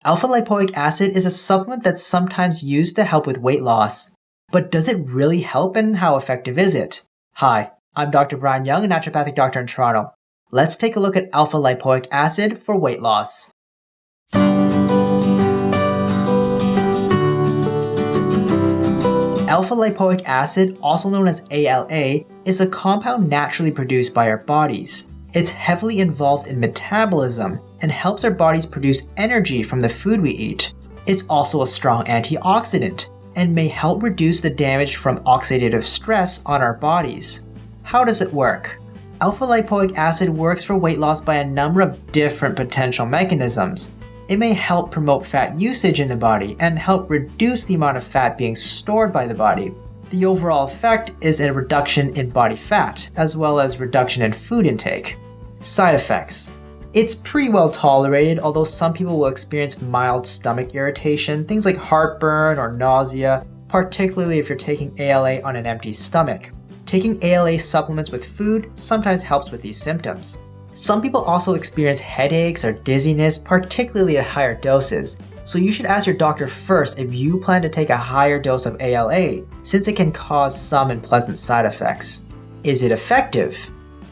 Alpha lipoic acid is a supplement that's sometimes used to help with weight loss. But does it really help, and how effective is it? Hi, I'm Dr. Brian Young, a naturopathic doctor in Toronto. Let's take a look at alpha lipoic acid for weight loss. Alpha lipoic acid, also known as ALA, is a compound naturally produced by our bodies. It's heavily involved in metabolism and helps our bodies produce energy from the food we eat. It's also a strong antioxidant and may help reduce the damage from oxidative stress on our bodies. How does it work? Alpha lipoic acid works for weight loss by a number of different potential mechanisms. It may help promote fat usage in the body and help reduce the amount of fat being stored by the body. The overall effect is a reduction in body fat, as well as reduction in food intake. Side effects. It's pretty well tolerated, although some people will experience mild stomach irritation, things like heartburn or nausea, particularly if you're taking ALA on an empty stomach. Taking ALA supplements with food sometimes helps with these symptoms. Some people also experience headaches or dizziness, particularly at higher doses, so you should ask your doctor first if you plan to take a higher dose of ALA, since it can cause some unpleasant side effects. Is it effective?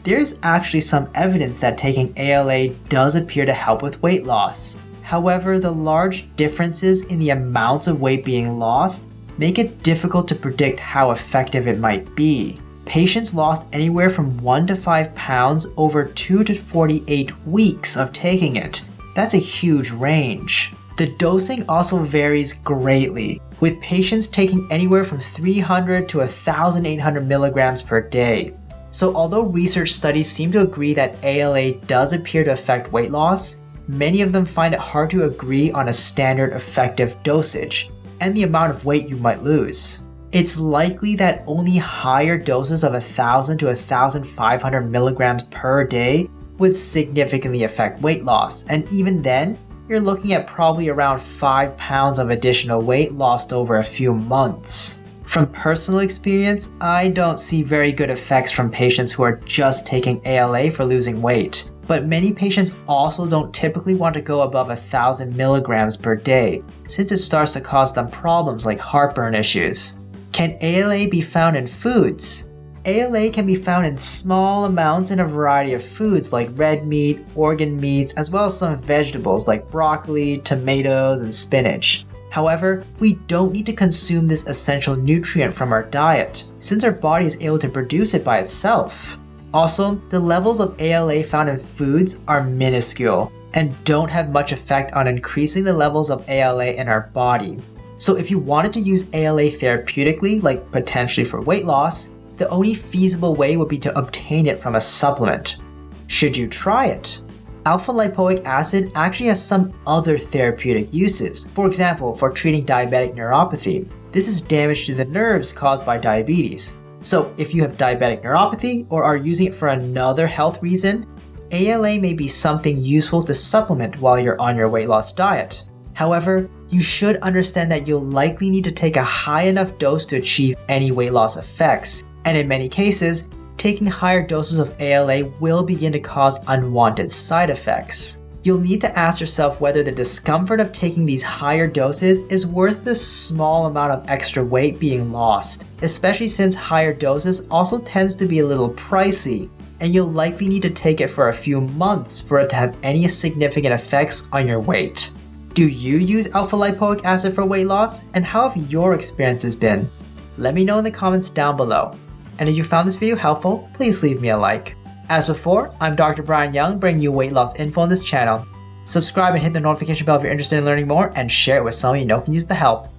There's actually some evidence that taking ALA does appear to help with weight loss. However, the large differences in the amounts of weight being lost make it difficult to predict how effective it might be. Patients lost anywhere from 1 to 5 pounds over 2 to 48 weeks of taking it. That's a huge range. The dosing also varies greatly, with patients taking anywhere from 300 to 1,800 milligrams per day. So although research studies seem to agree that ALA does appear to affect weight loss, many of them find it hard to agree on a standard effective dosage and the amount of weight you might lose. It's likely that only higher doses of 1,000 to 1,500 milligrams per day would significantly affect weight loss, and even then, you're looking at probably around 5 pounds of additional weight lost over a few months. From personal experience, I don't see very good effects from patients who are just taking ALA for losing weight. But many patients also don't typically want to go above 1,000 milligrams per day, since it starts to cause them problems like heartburn issues. Can ALA be found in foods? ALA can be found in small amounts in a variety of foods like red meat, organ meats, as well as some vegetables like broccoli, tomatoes, and spinach. However, we don't need to consume this essential nutrient from our diet, since our body is able to produce it by itself. Also, the levels of ALA found in foods are minuscule and don't have much effect on increasing the levels of ALA in our body. So if you wanted to use ALA therapeutically, like potentially for weight loss, the only feasible way would be to obtain it from a supplement. Should you try it? Alpha lipoic acid actually has some other therapeutic uses. For example, for treating diabetic neuropathy. This is damage to the nerves caused by diabetes. So if you have diabetic neuropathy or are using it for another health reason, ALA may be something useful to supplement while you're on your weight loss diet. However, you should understand that you'll likely need to take a high enough dose to achieve any weight loss effects, and in many cases, taking higher doses of ALA will begin to cause unwanted side effects. You'll need to ask yourself whether the discomfort of taking these higher doses is worth the small amount of extra weight being lost, especially since higher doses also tends to be a little pricey, and you'll likely need to take it for a few months for it to have any significant effects on your weight. Do you use alpha lipoic acid for weight loss, and how have your experiences been? Let me know in the comments down below. And if you found this video helpful, please leave me a like. As before, I'm Dr. Brian Young, bringing you weight loss info on this channel. Subscribe and hit the notification bell if you're interested in learning more, and share it with someone you know can use the help.